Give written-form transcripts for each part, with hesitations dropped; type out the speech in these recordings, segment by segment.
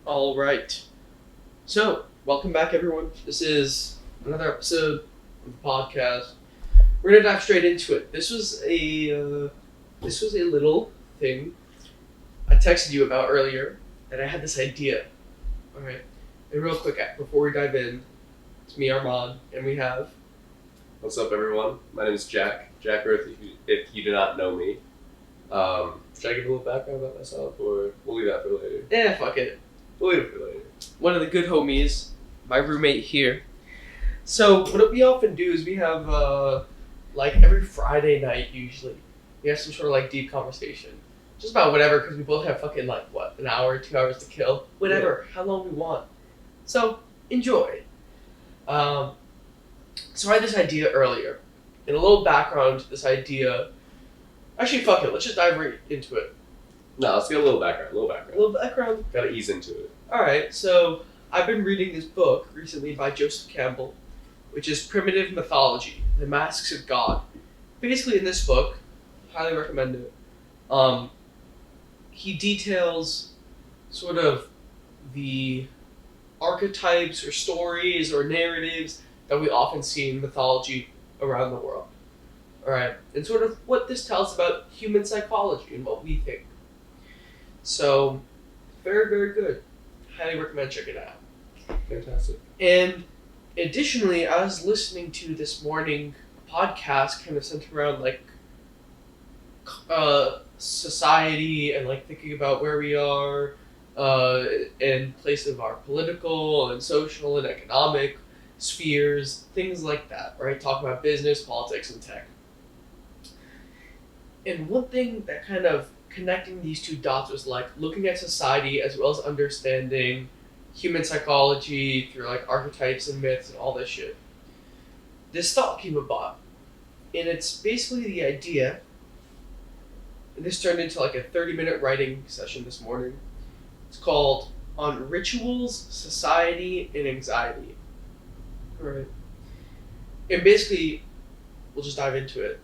All right. So, welcome back, everyone. This is another episode of the podcast. We're gonna dive straight into it. This was a little thing I texted you about earlier, and I had this idea. All right. And real quick, before we dive in, it's me, Armaan, and we have. What's up, everyone? My name is Jack Roath, if you do not know me. Should I give a little background about myself, or we'll leave that for later? Yeah, fuck it. We'll leave it for later. One of the good homies, my roommate here. So what we often do is we have every Friday night usually we have some sort of deep conversation, just about whatever, because we both have fucking an hour, 2 hours to kill, whatever, how long we want. So enjoy. So I had this idea earlier, and a little background to this idea. Actually, fuck it, let's just dive right into it. No, let's get a little background. A little background. Gotta ease into it. Alright, so I've been reading this book recently by Joseph Campbell, which is Primitive Mythology, The Masks of God. Basically, in this book, highly recommend it, he details sort of the archetypes or stories or narratives that we often see in mythology around the world. Alright, and sort of what this tells about human psychology and what we think. So, very, very good. Highly recommend checking it out. Fantastic. And additionally, I was listening to this morning a podcast kind of centered around society and thinking about where we are in place of our political and social and economic spheres, things like that, right? Talking about business, politics, and tech. And one thing that kind of connecting these two dots was looking at society as well as understanding human psychology through archetypes and myths and all this shit. This thought came about, and it's basically the idea. And this turned into a 30-minute writing session this morning. It's called On Rituals, Society, and Anxiety. Alright. And basically, we'll just dive into it.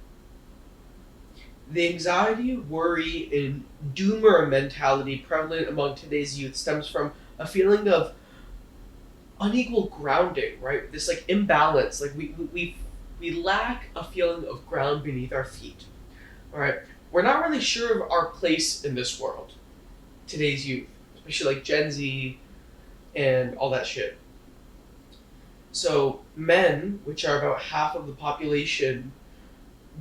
The anxiety, worry, and doomer mentality prevalent among today's youth stems from a feeling of unequal grounding, right? This imbalance, we lack a feeling of ground beneath our feet. All right, we're not really sure of our place in this world. Today's youth, especially Gen Z, and all that shit. So men, which are about half of the population.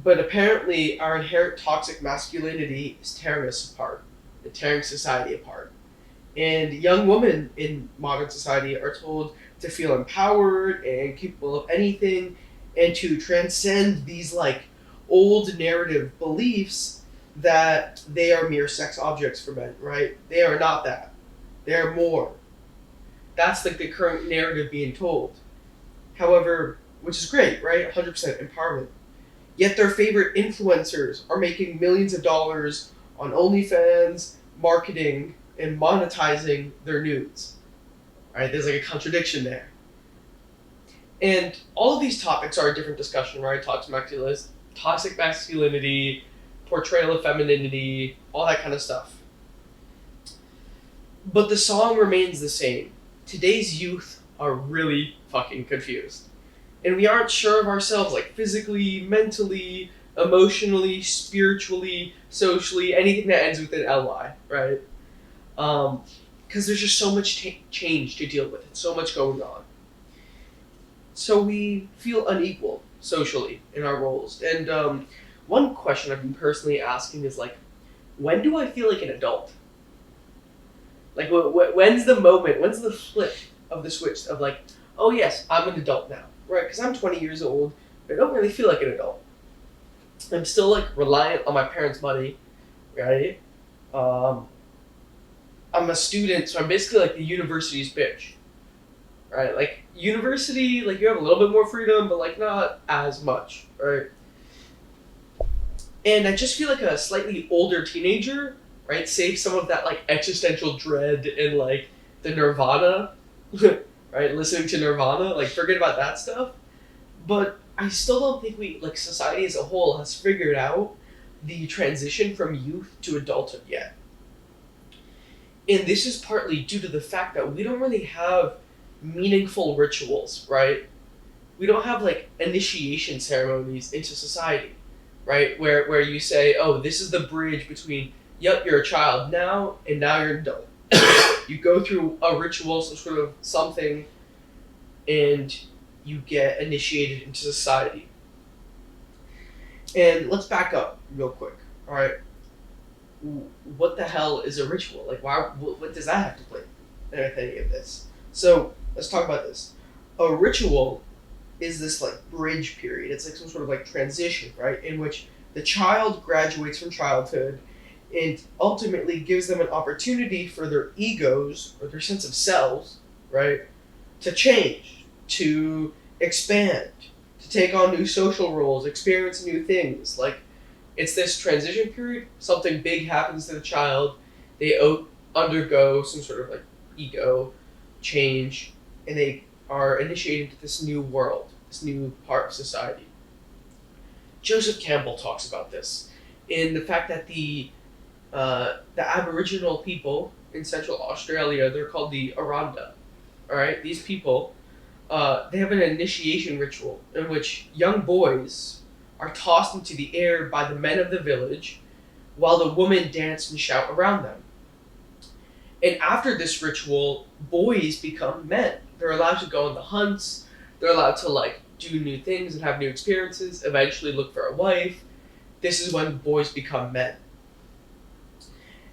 But apparently, our inherent toxic masculinity is tearing us apart, and tearing society apart. And young women in modern society are told to feel empowered and capable of anything, and to transcend these old narrative beliefs that they are mere sex objects for men, right? They are not that. They are more. That's the current narrative being told. However, which is great, right? 100% empowerment. Yet their favorite influencers are making millions of dollars on OnlyFans, marketing, and monetizing their nudes. Alright, there's a contradiction there. And all of these topics are a different discussion, right? Toxic masculinity, portrayal of femininity, all that kind of stuff. But the song remains the same. Today's youth are really fucking confused. And we aren't sure of ourselves, physically, mentally, emotionally, spiritually, socially, anything that ends with an ly, right? Because there's just so much change to deal with, and so much going on. So we feel unequal socially in our roles. And one question I've been personally asking is when do I feel like an adult? When's the moment? When's the flip of the switch of oh yes, I'm an adult now. Right, because I'm 20 years old, but I don't really feel like an adult. I'm still reliant on my parents' money, right? I'm a student, so I'm basically the university's bitch, right? University, you have a little bit more freedom, but not as much, right? And I just feel like a slightly older teenager, right? Save some of that existential dread and the Nirvana. Right, listening to Nirvana, forget about that stuff. But I still don't think we, society as a whole, has figured out the transition from youth to adulthood yet. And this is partly due to the fact that we don't really have meaningful rituals, right? We don't have like initiation ceremonies into society, right? Where you say, oh, this is the bridge between, yep, you're a child now, and now you're an adult. You go through a ritual, some sort of something, and you get initiated into society. And let's back up real quick, all right? What the hell is a ritual? Like, why? What does that have to play with any of this? So let's talk about this. A ritual is this like bridge period. It's like some sort of like transition, right? In which the child graduates from childhood and ultimately gives them an opportunity for their egos or their sense of selves, right, to change, to expand, to take on new social roles, experience new things. Like, it's this transition period. Something big happens to the child. They undergo some sort of like ego change, and they are initiated into this new world, this new part of society. Joseph Campbell talks about this in the fact that the Aboriginal people in Central Australia, they're called the Aranda. All right, these people, they have an initiation ritual in which young boys are tossed into the air by the men of the village, while the women dance and shout around them. And after this ritual, boys become men. They're allowed to go on the hunts. They're allowed to like do new things and have new experiences. Eventually, look for a wife. This is when boys become men.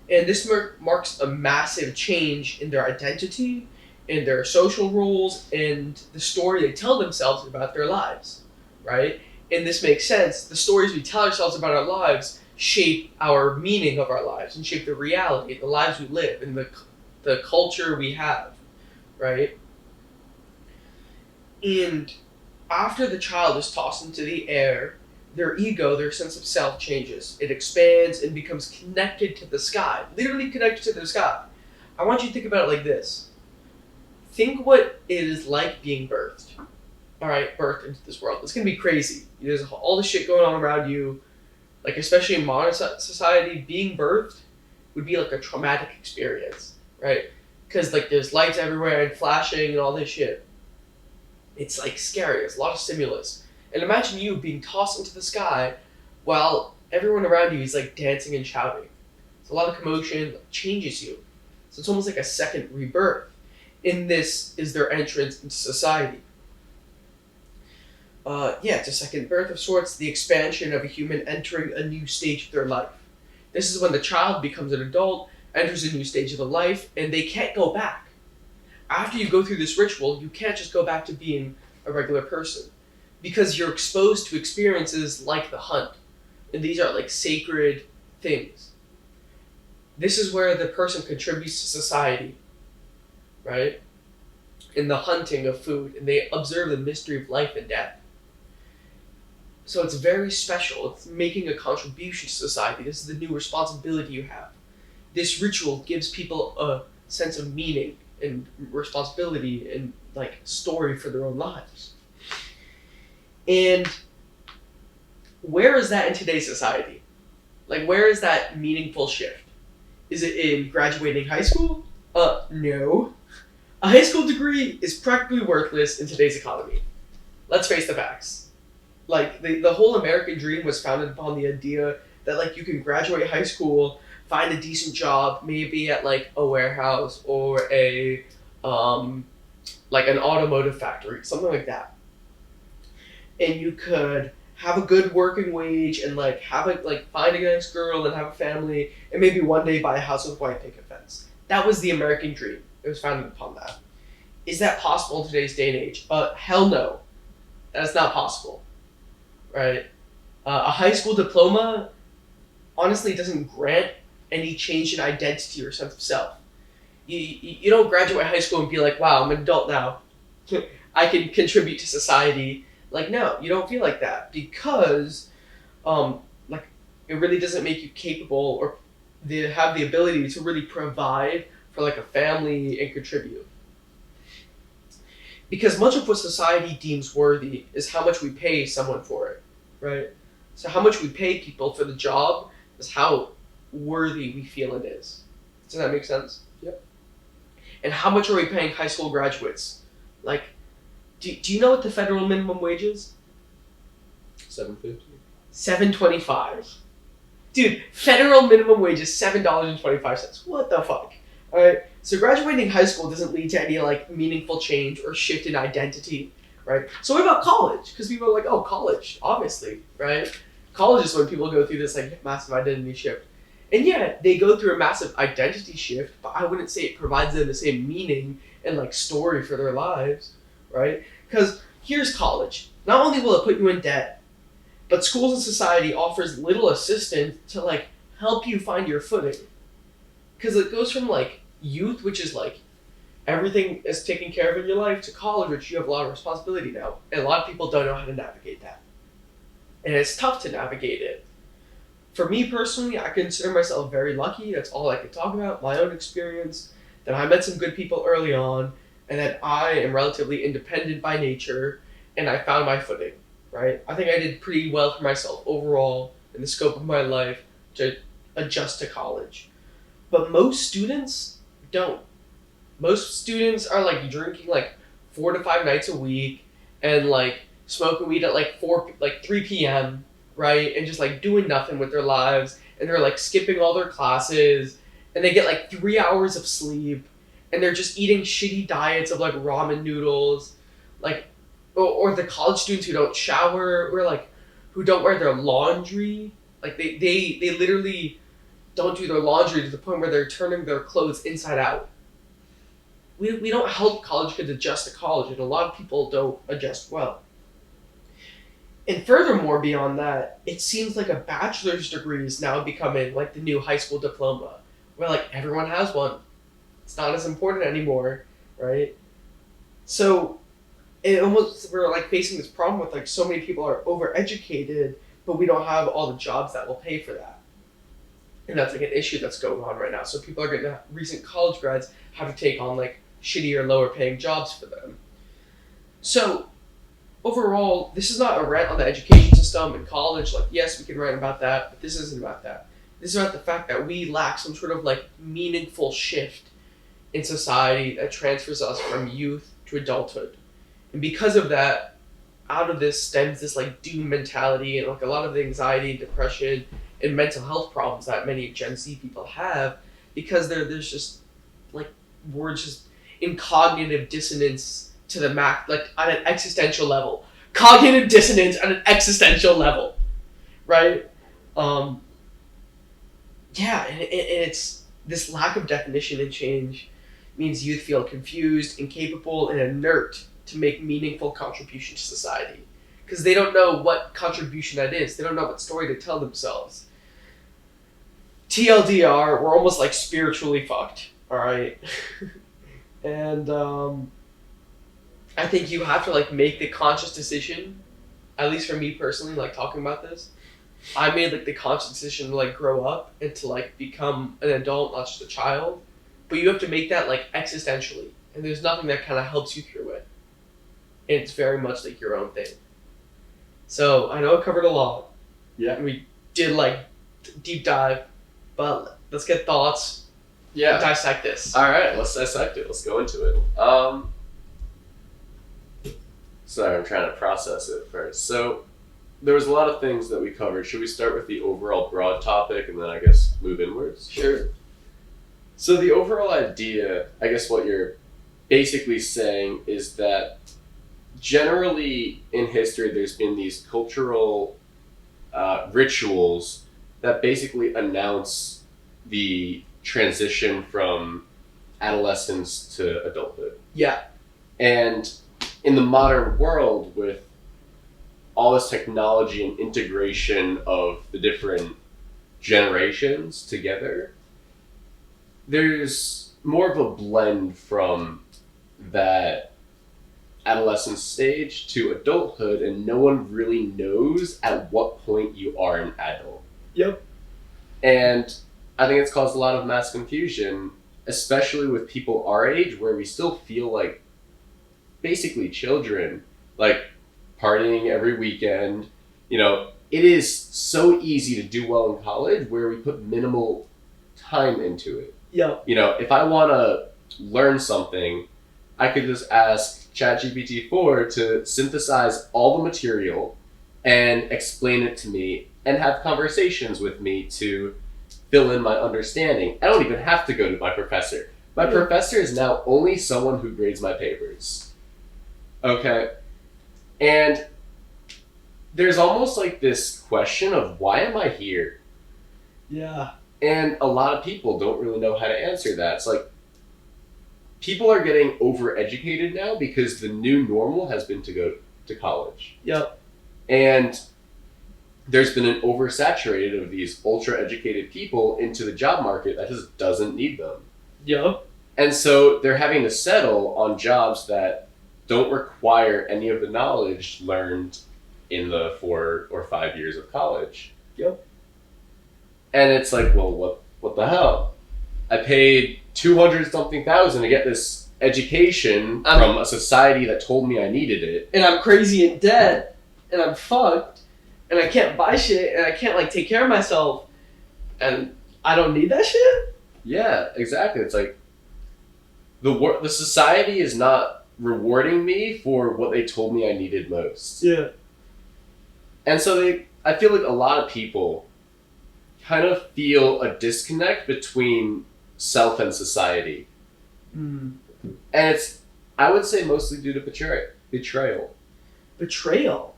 And this marks a massive change in their identity, in their social roles, and the story they tell themselves about their lives, right? And this makes sense. The stories we tell ourselves about our lives shape our meaning of our lives and shape the reality, the lives we live, and the culture we have, right? And after the child is tossed into the air, their ego, their sense of self changes. It expands and becomes connected to the sky, literally connected to the sky. I want you to think about it like this. Think what it is like being birthed. All right, birthed into this world. It's going to be crazy. There's all this shit going on around you. Like, especially in modern society, being birthed would be like a traumatic experience, right? Because like there's lights everywhere and flashing and all this shit. It's like scary. There's a lot of stimulus. And imagine you being tossed into the sky while everyone around you is like dancing and shouting. It's a lot of commotion, changes you. So it's almost like a second rebirth. In this is their entrance into society. It's a second birth of sorts, the expansion of a human entering a new stage of their life. This is when the child becomes an adult, enters a new stage of the life, and they can't go back. After you go through this ritual, you can't just go back to being a regular person, because you're exposed to experiences like the hunt, and these are like sacred things. This is where the person contributes to society, right? In the hunting of food, and they observe the mystery of life and death. So it's very special. It's making a contribution to society. This is the new responsibility you have. This ritual gives people a sense of meaning and responsibility and like story for their own lives. And where is that in today's society? Like, where is that meaningful shift? Is it in graduating high school? No. A high school degree is practically worthless in today's economy. Let's face the facts. Like, the whole American dream was founded upon the idea that, like, you can graduate high school, find a decent job, maybe at, like, a warehouse or a, like, an automotive factory, something like that. And you could have a good working wage and, like, find a nice girl and have a family and maybe one day buy a house with a white picket fence. That was the American dream. It was founded upon that. Is that possible in today's day and age? Hell no. That's not possible. Right? A high school diploma honestly doesn't grant any change in identity or sense of self. You don't graduate high school and be like, wow, I'm an adult now. I can contribute to society. Like, no, you don't feel like that because like, it really doesn't make you capable or have the ability to really provide for like a family and contribute. Because much of what society deems worthy is how much we pay someone for it, right? So how much we pay people for the job is how worthy we feel it is. Does that make sense? Yep. And how much are we paying high school graduates? Like, do you know what the federal minimum wage is? $7.50. $7.25. Dude, federal minimum wage is $7.25. What the fuck? Alright, so graduating high school doesn't lead to any like meaningful change or shift in identity, right? So what about college? Because people are like, oh, college, obviously, right? College is when people go through this like massive identity shift. And yeah, they go through a massive identity shift, but I wouldn't say it provides them the same meaning and like story for their lives, right? Because here's college. Not only will it put you in debt, but schools and society offers little assistance to like help you find your footing. Because it goes from like youth, which is like everything is taken care of in your life, to college, which you have a lot of responsibility now. And a lot of people don't know how to navigate that. And it's tough to navigate it. For me personally, I consider myself very lucky. That's all I can talk about, my own experience, that I met some good people early on, and that I am relatively independent by nature, and I found my footing, right? I think I did pretty well for myself overall in the scope of my life to adjust to college. But most students don't. Most students are like drinking like 4 to 5 nights a week and like smoking weed at like 3 p.m., right? And just like doing nothing with their lives, and they're like skipping all their classes, and they get like 3 hours of sleep, and they're just eating shitty diets of like ramen noodles, like, or the college students who don't shower, or like who don't wear their laundry. Like they literally don't do their laundry to the point where they're turning their clothes inside out. We don't help college kids adjust to college, and a lot of people don't adjust well. And furthermore, beyond that, it seems like a bachelor's degree is now becoming like the new high school diploma, where like everyone has one. It's not as important anymore, right? So it almost, we're like facing this problem with like so many people are overeducated, but we don't have all the jobs that will pay for that. And that's like an issue that's going on right now. So people are going to, recent college grads have to take on like shittier, lower paying jobs for them. So overall, this is not a rant on the education system in college. Like, yes, we can rant about that, but this isn't about that. This is about the fact that we lack some sort of like meaningful shift in society that transfers us from youth to adulthood. And because of that, out of this stems this like doom mentality and like a lot of the anxiety, depression, and mental health problems that many Gen Z people have, because there's just like we're just in cognitive dissonance to the max, like on an existential level. Cognitive dissonance on an existential level, right? Yeah, and it's this lack of definition and change means youth feel confused, incapable, and inert to make meaningful contribution to society. Because they don't know what contribution that is. They don't know what story to tell themselves. TLDR, we're almost like spiritually fucked, alright? And I think you have to like make the conscious decision, at least for me personally, like talking about this. I made like the conscious decision to like grow up and to like become an adult, not just a child. But you have to make that like existentially. And there's nothing that kind of helps you through it. And it's very much like your own thing. So I know I covered a lot. Yeah. And we did like deep dive, but let's get thoughts. Yeah. Dissect this. All right, let's dissect it. Let's go into it. Sorry, I'm trying to process it first. So there was a lot of things that we covered. Should we start with the overall broad topic and then I guess move inwards? Sure. So the overall idea, I guess what you're basically saying is that generally in history there's been these cultural rituals that basically announce the transition from adolescence to adulthood. Yeah. And in the modern world, with all this technology and integration of the different generations together, there's more of a blend from that adolescent stage to adulthood, and no one really knows at what point you are an adult. Yep. And I think it's caused a lot of mass confusion, especially with people our age, where we still feel like basically children, like partying every weekend. You know, it is so easy to do well in college where we put minimal time into it. Yep. You know, if I want to learn something, I could just ask ChatGPT-4 to synthesize all the material and explain it to me and have conversations with me to fill in my understanding. I don't even have to go to my professor. My professor is now only someone who grades my papers. Okay? And there's almost like this question of, why am I here? Yeah. And a lot of people don't really know how to answer that. It's like, people are getting overeducated now because the new normal has been to go to college. Yep. And there's been an oversaturated of these ultra-educated people into the job market that just doesn't need them. Yep. And so they're having to settle on jobs that don't require any of the knowledge learned in the 4 or 5 years of college. Yep. And it's like, well, what the hell? I paid 200-something thousand to get this education from a society that told me I needed it. And I'm crazy in debt, and I'm fucked, and I can't buy shit, and I can't, like, take care of myself, and I don't need that shit? Yeah, exactly. It's like, the society is not rewarding me for what they told me I needed most. Yeah. And so I feel like a lot of people kind of feel a disconnect between self and society. Mm. And it's, I would say, mostly due to betrayal. Betrayal?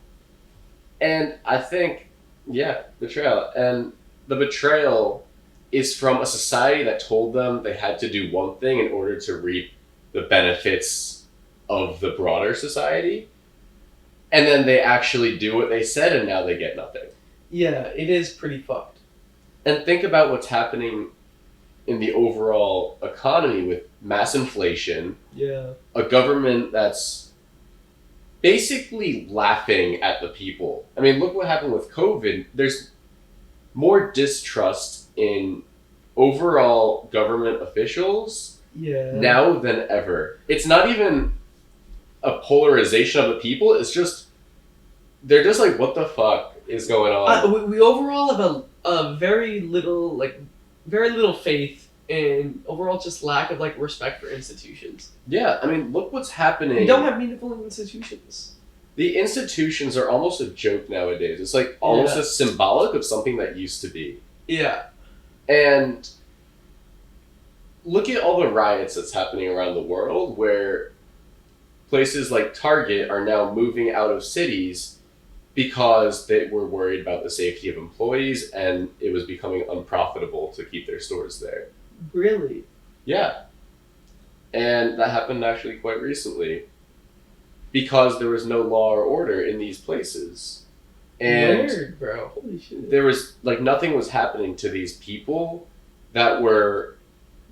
And I think, yeah, betrayal. And the betrayal is from a society that told them they had to do one thing in order to reap the benefits of the broader society. And then they actually do what they said, and now they get nothing. Yeah, it is pretty fucked. And think about what's happening in the overall economy with mass inflation. Yeah. A government that's basically laughing at the people. I mean, look what happened with COVID. There's more distrust in overall government officials now than ever. It's not even a polarization of the people. It's just, they're just like, what the fuck is going on? We overall have a very little faith and overall just lack of, like, respect for institutions. Yeah, I mean, look what's happening. We don't have meaningful institutions. The institutions are almost a joke nowadays. It's like almost a symbolic of something that used to be. Yeah. And look at all the riots that's happening around the world, where places like Target are now moving out of cities because they were worried about the safety of employees, and it was becoming unprofitable to keep their stores there. Really? Yeah. And that happened actually quite recently, because there was no law or order in these places. And weird, bro. Holy shit. There was, like, nothing was happening to these people that were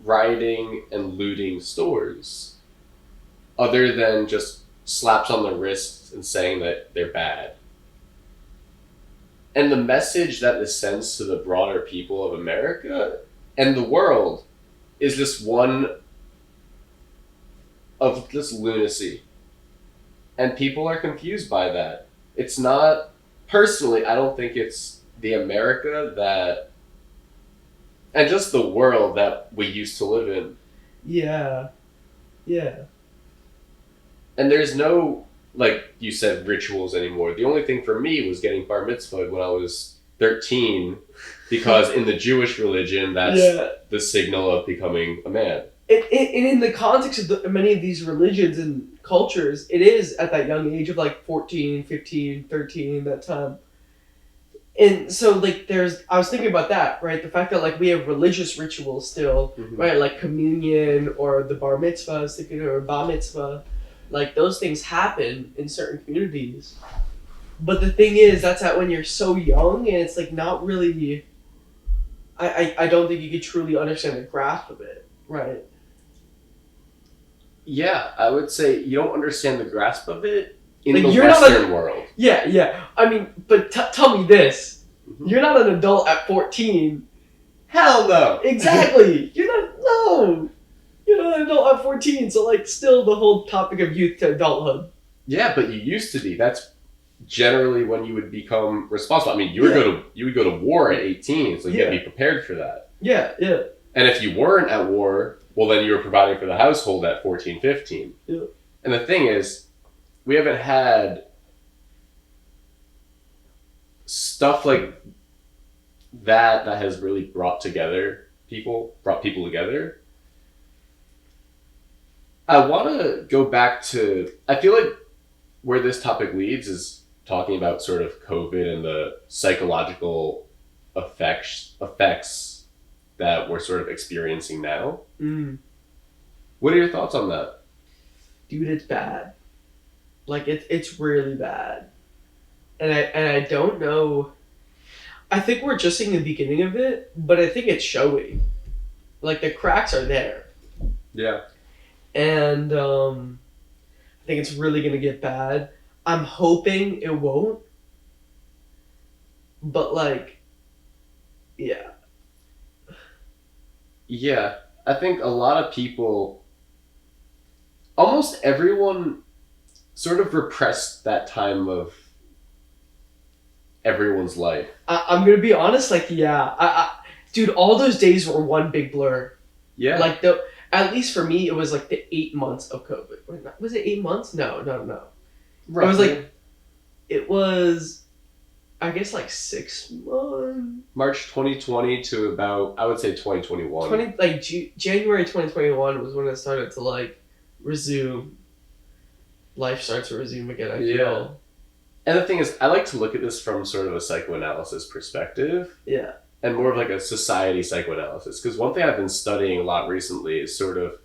rioting and looting stores, other than just slaps on the wrist and saying that they're bad. And the message that this sends to the broader people of America and the world is this one of this lunacy. And people are confused by that. It's not, personally, I don't think it's the America that, and just the world that we used to live in. Yeah. Yeah. And there's no, like you said, rituals anymore. The only thing for me was getting bar mitzvahed when I was 13, because in the Jewish religion, that's the signal of becoming a man. And in the context of many of these religions and cultures, it is at that young age of, like, 14, 15, 13, that time. And so, like, I was thinking about that, right? The fact that, like, we have religious rituals still, right? Like communion or the bar mitzvah, I was thinking, or bar mitzvah. Like, those things happen in certain communities. But the thing is, that's when you're so young, and it's, like, not really, I don't think you could truly understand the grasp of it, right? Yeah, I would say you don't understand the grasp of it in like, the Western world. Yeah. I mean, but tell me this. You're not an adult at 14. Hell no. Exactly. You're not an adult at 14, so, like, still the whole topic of youth to adulthood. Yeah, but you used to be. That's generally when you would become responsible. I mean, you would go to war at 18, so you gotta be prepared for that. Yeah. And if you weren't at war, well, then you were providing for the household at 14, 15. Yeah. And the thing is, we haven't had stuff like that has really brought people together. I want to go back to, I feel like where this topic leads is talking about sort of COVID and the psychological effects that we're sort of experiencing now. What are your thoughts on that? Dude, it's bad. Like, it's really bad. And I don't know. I think we're just seeing the beginning of it, but I think it's showing. Like, the cracks are there. Yeah. And I think it's really going to get bad. I'm hoping it won't. But, like, yeah. Yeah. I think a lot of people, almost everyone, sort of repressed that time of everyone's life. I'm going to be honest, like, yeah. Dude, all those days were one big blur. Yeah. Like, at least for me, it was like the 8 months of COVID. Was it 8 months? No. Roughly. It was like, it was, I guess, like 6 months. March 2020 to about, I would say 2021. January 2021 was when it started to, like, resume. Life starts to resume again, I feel. Yeah. And the thing is, I like to look at this from sort of a psychoanalysis perspective. Yeah. And more of like a society psychoanalysis. Because one thing I've been studying a lot recently is sort of,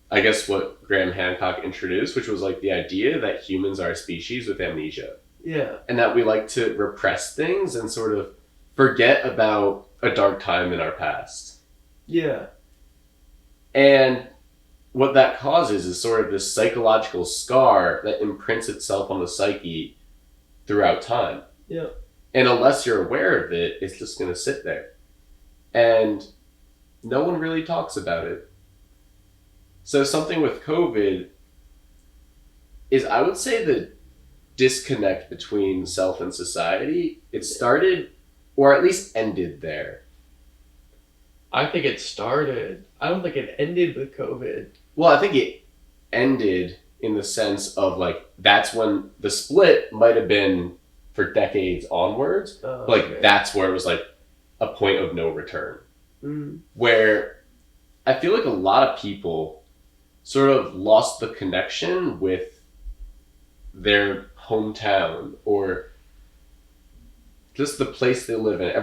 I guess, what Graham Hancock introduced, which was like the idea that humans are a species with amnesia. Yeah. And that we like to repress things and sort of forget about a dark time in our past. Yeah. And what that causes is sort of this psychological scar that imprints itself on the psyche throughout time. Yeah. And unless you're aware of it, it's just going to sit there. And no one really talks about it. So something with COVID is, I would say, the disconnect between self and society. It started, or at least ended there. I think it started. I don't think it ended with COVID. Well, I think it ended in the sense of, like, that's when the split might have been for decades onwards. Like, Okay. that's where it was like a point of no return. Where I feel like a lot of people sort of lost the connection with their hometown or just the place they live in.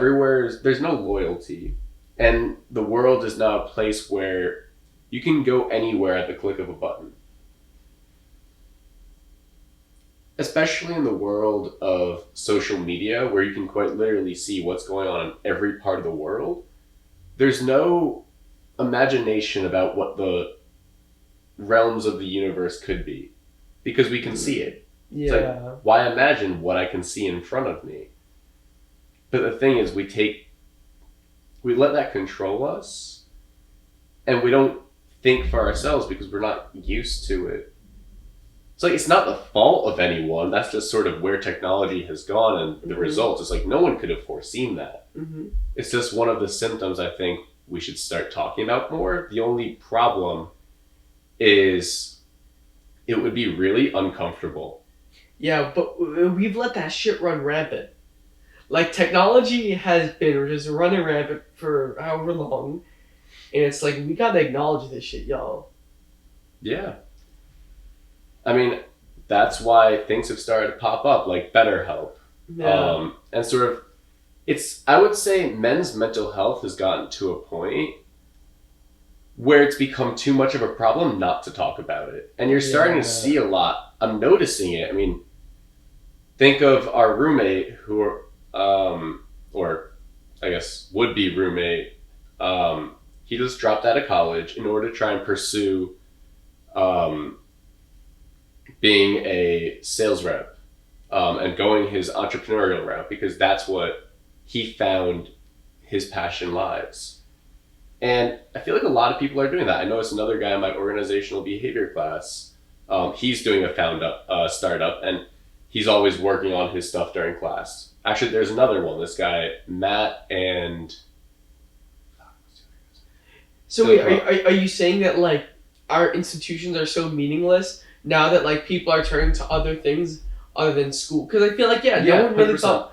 There's no loyalty. And the world is now a place where you can go anywhere at the click of a button. Especially in the world of social media, where you can quite literally see what's going on in every part of the world, there's no imagination about what the realms of the universe could be. Because we can see it. Yeah. It's like, why imagine what I can see in front of me? But the thing is, we let that control us, and we don't think for ourselves because we're not used to it. It's like, it's not the fault of anyone. That's just sort of where technology has gone and the results. It's like, no one could have foreseen that. It's just one of the symptoms I think we should start talking about more. The only problem is it would be really uncomfortable. Yeah, but we've let that shit run rampant. Like, technology has been just running rampant for however long. And it's like, we gotta acknowledge this shit, y'all. Yeah. I mean, that's why things have started to pop up, like BetterHelp. Yeah. And sort of, I would say men's mental health has gotten to a point where it's become too much of a problem not to talk about it. And you're starting to see a lot. I'm noticing it. I mean, think of our roommate who, or I guess would-be roommate. He just dropped out of college in order to try and pursue being a sales rep and going his entrepreneurial route, because that's what he found his passion lies. And I feel like a lot of people are doing that. I noticed another guy in my organizational behavior class. He's doing a startup, and he's always working on his stuff during class. Actually, there's another one. This guy, Matt, and So wait, are you saying that like our institutions are so meaningless now that like people are turning to other things other than school? Because I feel like no one really 100%. thought.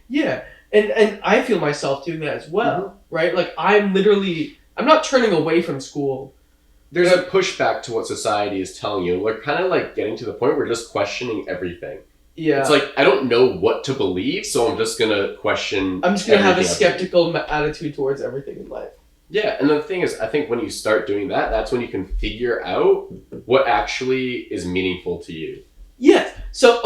Yeah, and I feel myself doing that as well, right? Like I'm not turning away from school. There's a pushback to what society is telling you. We're kind of like getting to the point where we're just questioning everything. Yeah. It's like, I don't know what to believe, so I'm just going to question. I'm just going to have a skeptical attitude towards everything in life. Yeah, and the thing is, I think when you start doing that, that's when you can figure out what actually is meaningful to you. Yes. So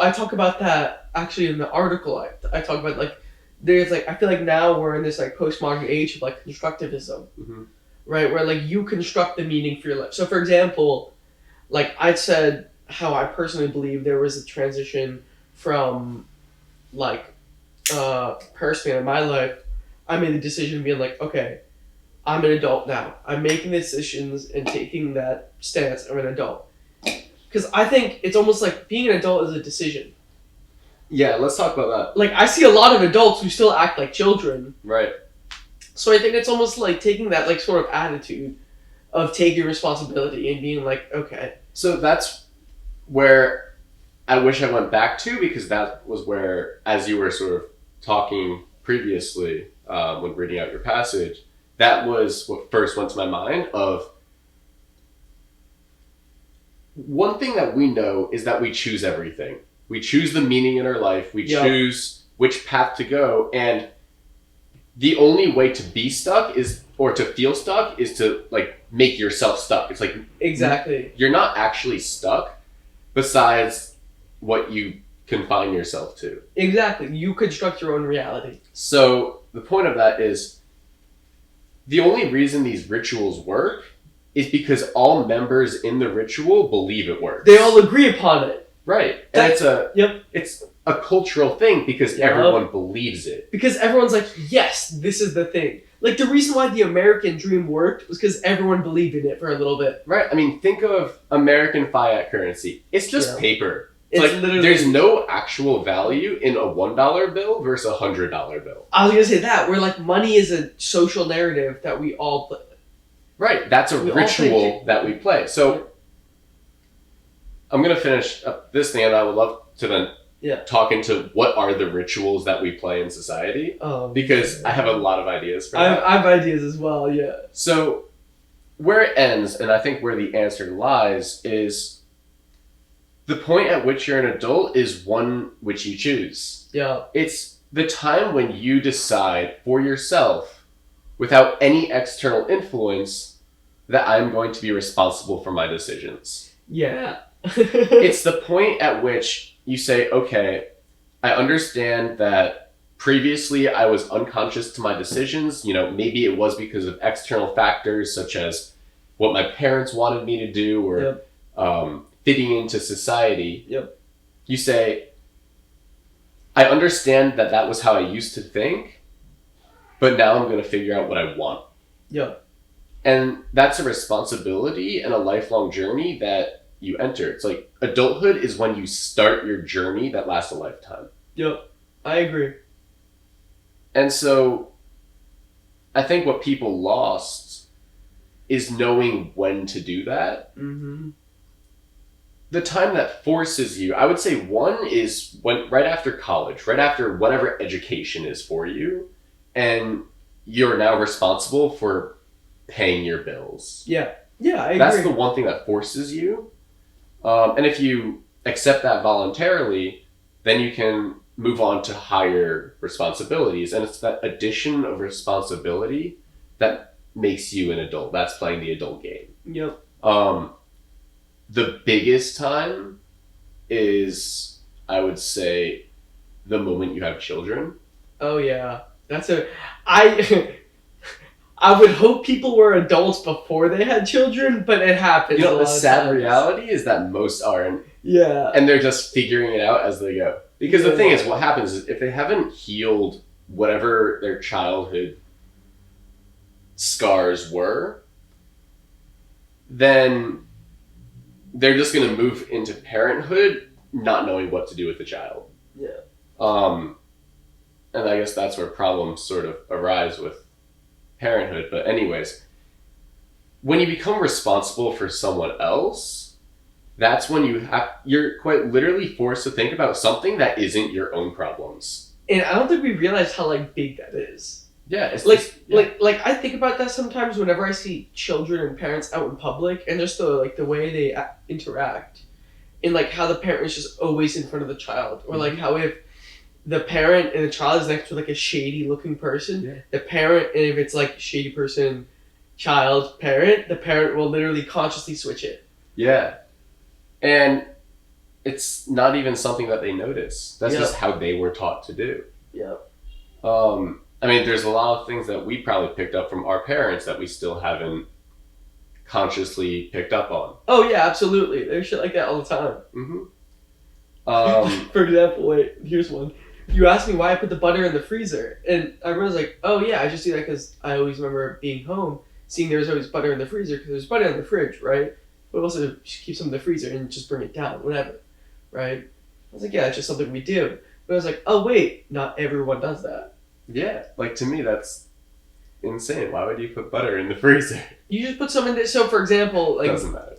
I talk about that actually in the article. I talk about like, there's like, I feel like now we're in this like postmodern age of like constructivism, right? Where like you construct the meaning for your life. So for example, like I said, how I personally believe there was a transition from like, personally in my life, I made the decision being like, okay, I'm an adult now. I'm making decisions and taking that stance. I'm an adult. Because I think it's almost like being an adult is a decision. Yeah, let's talk about that. Like, I see a lot of adults who still act like children. Right. So I think it's almost like taking that, like, sort of attitude of taking responsibility and being like, okay. So that's where I wish I went back to, because that was where, as you were sort of talking previously when reading out your passage, that was what first went to my mind of one thing that we know is that we choose everything. We choose the meaning in our life. We choose which path to go. And the only way to be stuck or to feel stuck is to like make yourself stuck. It's like, exactly. You're not actually stuck besides what you confine yourself to. Exactly. You construct your own reality. So the point of that is the only reason these rituals work is because all members in the ritual believe it works. They all agree upon it. Right. And it's a cultural thing because everyone believes it. Because everyone's like, yes, this is the thing. Like, the reason why the American dream worked was because everyone believed in it for a little bit. Right. I mean, think of American fiat currency. It's just paper. It's like, literally... There's no actual value in a $1 bill versus a $100 bill. I was going to say that. Where, like, money is a social narrative that we all play. Right. That's a ritual that we play. So, I'm going to finish up this thing, and I would love to then talk into what are the rituals that we play in society. Because I have a lot of ideas for that. I have ideas as well, yeah. So, where it ends, and I think where the answer lies, is the point at which you're an adult is one which you choose. Yeah. It's the time when you decide for yourself, without any external influence, that I'm going to be responsible for my decisions. Yeah. It's the point at which you say, okay, I understand that previously I was unconscious to my decisions. You know, maybe it was because of external factors such as what my parents wanted me to do or fitting into society. Yep. You say, I understand that that was how I used to think, but now I'm going to figure out what I want. Yep. And that's a responsibility and a lifelong journey that you enter. It's like adulthood is when you start your journey that lasts a lifetime. Yep, I agree. And so I think what people lost is knowing when to do that. Mm-hmm. The time that forces you, I would say one is when right after college, right after whatever education is for you, and you're now responsible for paying your bills. Yeah, I agree. That's the one thing that forces you. And if you accept that voluntarily, then you can move on to higher responsibilities. And it's that addition of responsibility that makes you an adult. That's playing the adult game. Yep. The biggest time is, I would say, the moment you have children. Oh, yeah. I would hope people were adults before they had children, but it happens. You know, the sad reality is that most aren't. Yeah. And they're just figuring it out as they go. Because the thing is, what happens is if they haven't healed whatever their childhood scars were, then they're just going to move into parenthood not knowing what to do with the child. Yeah. And I guess that's where problems sort of arise with parenthood. But anyways, when you become responsible for someone else, that's when you're quite literally forced to think about something that isn't your own problems. And I don't think we realize how like big that is. Yeah, it's like just, yeah. like I think about that sometimes whenever I see children and parents out in public, and just the way they interact, and like how the parent is just always in front of the child, or like how if the parent and the child is next to like a shady looking person, the parent, and if it's like shady person, child, parent, the parent will literally consciously switch it. Yeah. And it's not even something that they notice. That's just how they were taught to do. Yeah. I mean, there's a lot of things that we probably picked up from our parents that we still haven't consciously picked up on. Oh yeah, absolutely. There's shit like that all the time. Mm-hmm. For example, wait, here's one. You asked me why I put the butter in the freezer, and I was like, oh yeah, I just do that because I always remember being home, seeing there was always butter in the freezer because there's butter in the fridge, right? But also keep some in the freezer and just bring it down, whatever, right? I was like, yeah, it's just something we do. But I was like, oh wait, not everyone does that. Yeah, like to me that's insane. Why would you put butter in the freezer? You just put some in there. So for example, like doesn't matter.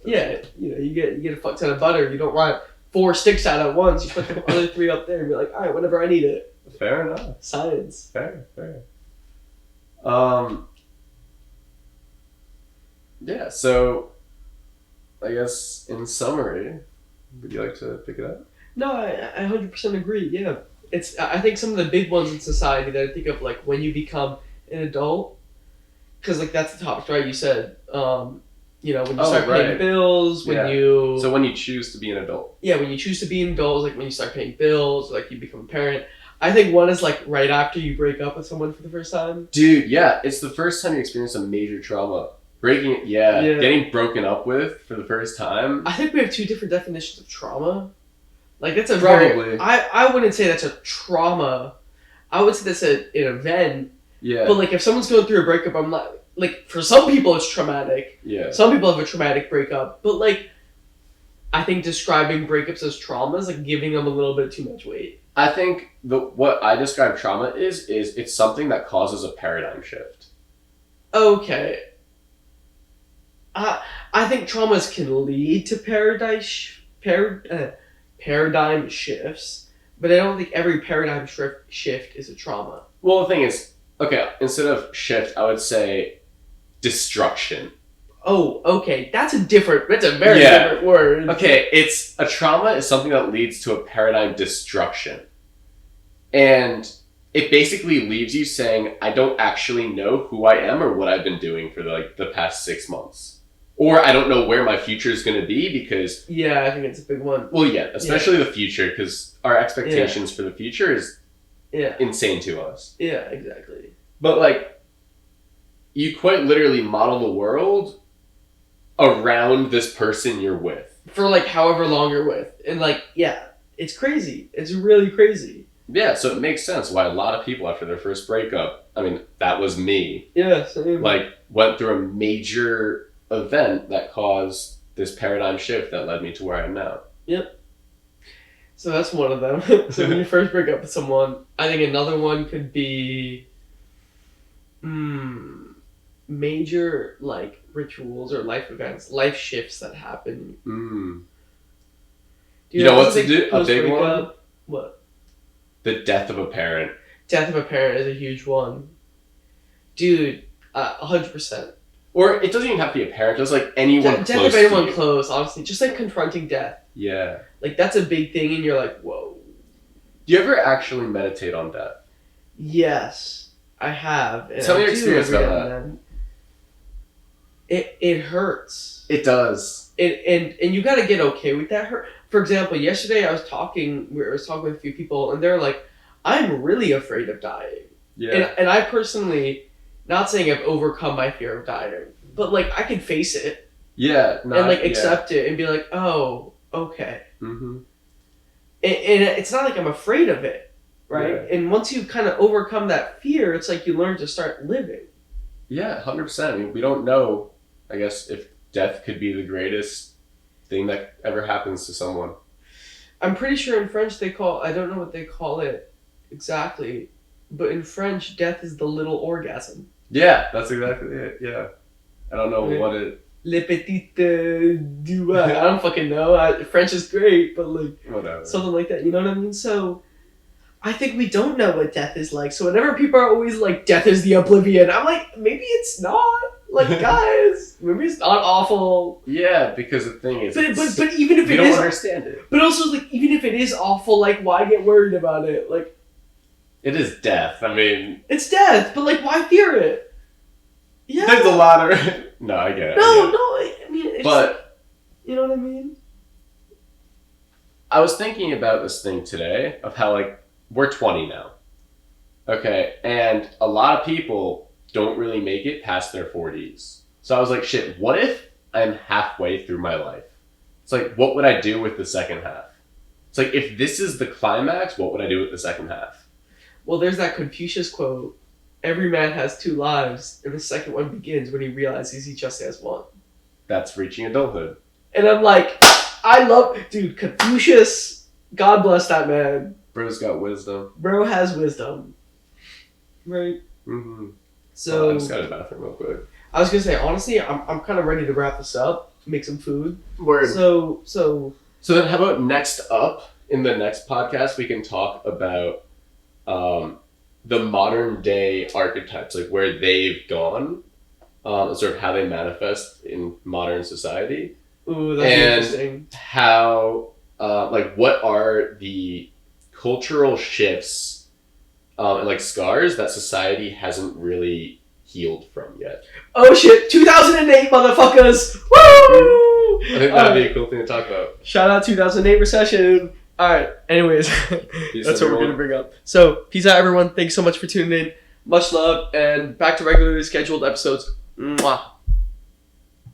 You get a fuck ton of butter. You don't want 4 sticks out at once. You put the other 3 up there and be like, all right, whenever I need it. Fair enough. Science. Fair. Yeah. So, I guess in summary, would you like to pick it up? No, I 100% agree. Yeah. I think some of the big ones in society that I think of, like when you become an adult, because like that's the topic, right? You said, when you start paying bills, So when you choose to be an adult. Yeah, when you choose to be an adult, like when you start paying bills, like you become a parent. I think one is like right after you break up with someone for the first time. Dude, yeah, it's the first time you experience a major trauma. Getting broken up with for the first time. I think we have 2 different definitions of trauma. Like that's a probably. I wouldn't say that's a trauma. I would say that's an event. Yeah. But like if someone's going through a breakup, I'm not like for some people it's traumatic. Yeah. Some people have a traumatic breakup, but like I think describing breakups as trauma is like giving them a little bit too much weight. I think what I describe trauma is it's something that causes a paradigm shift. Okay. I think traumas can lead to paradigm shifts, but I don't think every paradigm shift is a trauma. Well, the thing is, okay, instead of shift, I would say destruction. Oh, okay. That's a very different word. Okay, a trauma is something that leads to a paradigm destruction. And it basically leaves you saying, I don't actually know who I am or what I've been doing for the past 6 months. Or I don't know where my future is going to be because... Yeah, I think it's a big one. Well, yeah, especially the future, because our expectations for the future is insane to us. Yeah, exactly. But, like, you quite literally model the world around this person you're with. For, like, however long you're with. And, like, yeah, it's crazy. It's really crazy. Yeah, so it makes sense why a lot of people after their first breakup, I mean, that was me. Yeah, same. Like, went through a major event that caused this paradigm shift that led me to where I am now. Yep. So that's one of them. So when you first break up with someone, I think another one could be major like rituals or life events, life shifts that happen. You know what's a big one? What? The death of a parent. Death of a parent is a huge one. Dude, 100%. Or it doesn't even have to be a parent, just like anyone close to you. Death of anyone close, honestly. Just like confronting death. Yeah. Like that's a big thing and you're like, whoa. Do you ever actually meditate on death? Yes, I have. Tell me your experience about that. It hurts. It does. And you gotta get okay with that hurt. For example, yesterday I was talking with a few people and they're like, I'm really afraid of dying. Yeah. And I personally, not saying I've overcome my fear of dying, but like I can face it. Yeah. And like accept it and be like, oh, okay. Mm-hmm. And it's not like I'm afraid of it, right? Yeah. And once you kind of overcome that fear, it's like you learn to start living. Yeah, 100%. I mean, we don't know, I guess, if death could be the greatest thing that ever happens to someone. I'm pretty sure in French I don't know what they call it exactly, but in French, death is the little orgasm. Yeah, that's exactly it, yeah. I don't know what it... Le petit doigt. I don't fucking know. French is great, but like... Whatever. Something like that, you know what I mean? So, I think we don't know what death is like. So whenever people are always like, death is the oblivion, I'm like, maybe it's not. Like, guys, maybe it's not awful. Yeah, because the thing is... But even if we it don't is... understand it. But also, like, even if it is awful, like, why get worried about it? Like... It is death. I mean... It's death, but like, why fear it? Yeah. There's a lot of... No, I get it. I mean, it's... But... You know what I mean? I was thinking about this thing today of how, like, we're 20 now. Okay, and a lot of people don't really make it past their 40s. So I was like, shit, what if I'm halfway through my life? It's like, what would I do with the second half? It's like, if this is the climax, what would I do with the second half? Well, there's that Confucius quote. Every man has two lives, and the second one begins when he realizes he just has one. That's reaching adulthood. And I'm like, I love... Dude, Confucius, God bless that man. Bro's got wisdom. Bro has wisdom. Right? Mm-hmm. So... I just got to the bathroom real quick. I was going to say, honestly, I'm kind of ready to wrap this up. Make some food. Word. So then how about next up, in the next podcast, we can talk about the modern day archetypes, like where they've gone, sort of how they manifest in modern society. Ooh, that's interesting. How, like, what are the cultural shifts and, like, scars that society hasn't really healed from yet. Oh shit, 2008, motherfuckers! Woo! I think that'd be a cool thing to talk about. Shout out 2008 recession. Alright, anyways, that's what we're going to bring up. So, peace out everyone. Thanks so much for tuning in. Much love, and back to regularly scheduled episodes. Mwah.